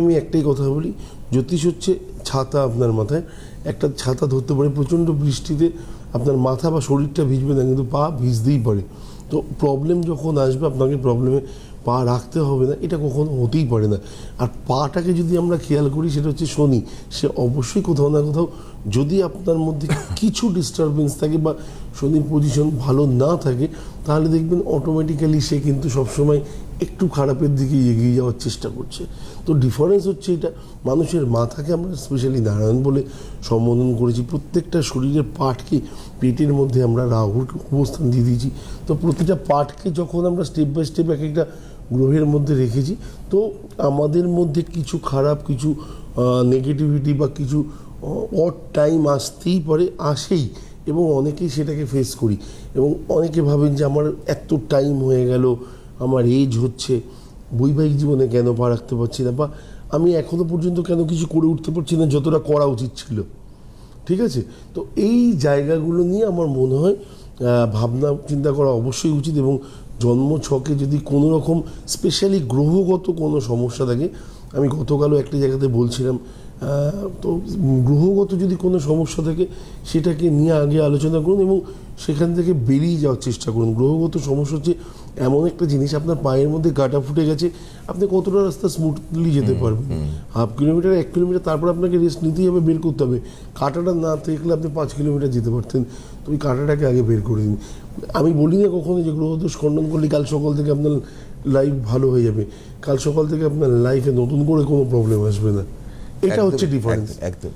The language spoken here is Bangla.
আমি একটাই কথা বলি, জ্যোতিষ হচ্ছে ছাতা আপনার মাথায়, একটা ছাতা ধরতে পারে, প্রচণ্ড বৃষ্টিতে আপনার মাথা বা শরীরটা ভিজবে না, কিন্তু পা ভিজতেই পারে। তো প্রবলেম যখন আসবে আপনাকে প্রবলেমে পা রাখতে হবে না, এটা কখনো হতেই পারে না। আর পাটাকে যদি আমরা খেয়াল করি, সেটা হচ্ছে শনি, সে অবশ্যই কোথাও না কোথাও যদি আপনার মধ্যে কিছু ডিস্টারবেন্স থাকে বা শনির পজিশন ভালো না থাকে, তাহলে দেখবেন অটোমেটিক্যালি সে কিন্তু সবসময় একটু খারাপের দিকে এগিয়ে যাওয়ার চেষ্টা করছে। তো ডিফারেন্স হচ্ছে এটা, মানুষের মাথাকে আমরা স্পেশালি নারায়ণ বলে সম্বোধন করেছি, প্রত্যেকটা শরীরের পার্টকে, পেটের মধ্যে আমরা রাহুর অবস্থান দিয়ে দিয়েছি। তো প্রতিটা পার্টকে যখন আমরা স্টেপ বাই স্টেপ এক একটা গ্রহের মধ্যে রেখেছি, তো আমাদের মধ্যে কিছু খারাপ, কিছু নেগেটিভিটি বা কিছু অড টাইম আসতেই পারে, আসেই, এবং অনেকেই সেটাকে ফেস করি। এবং অনেকে ভাবেন যে আমার এত টাইম হয়ে গেল, আমার এজ হচ্ছে, বৈবাহিক জীবনে কেন পা রাখতে পারছি না, বা আমি এখনও পর্যন্ত কেন কিছু করে উঠতে পারছি না যতটা করা উচিত ছিল। ঠিক আছে, তো এই জায়গাগুলো নিয়ে আমার মনে হয় ভাবনা চিন্তা করা অবশ্যই উচিত। এবং জন্ম ছকে যদি কোনো রকম স্পেশালি গ্রহগত কোনো সমস্যা থাকে, আমি গতকালও একটা জায়গাতে বলছিলাম, তো গ্রহগত যদি কোনো সমস্যা থাকে সেটাকে নিয়ে আগে আলোচনা করুন এবং সেখান থেকে বেরিয়ে যাওয়ার চেষ্টা করুন। গ্রহগত সমস্যা হচ্ছে এমন একটা জিনিস, আপনার পায়ের মধ্যে কাঁটা ফুটে গেছে, আপনি কতটা রাস্তা স্মুথলি যেতে পারবেন, 1/2 কিলোমিটার 1 কিলোমিটার, তারপর আপনাকে রেস্ট নিতেই হবে, বের করতে হবে। কাঁটাটা না থাকলে আপনি 5 কিলোমিটার যেতে পারতেন, তো ওই কাঁটাটাকে আগে বের করে দিন। আমি বলি না কখনো যে গ্রহদোষ খণ্ডন করলে কাল সকাল থেকে আপনার লাইফ ভালো হয়ে যাবে, কাল সকাল থেকে আপনার লাইফে নতুন করে কোনো প্রবলেম আসবে না। এটা হচ্ছে ডিফারেন্স। একদম।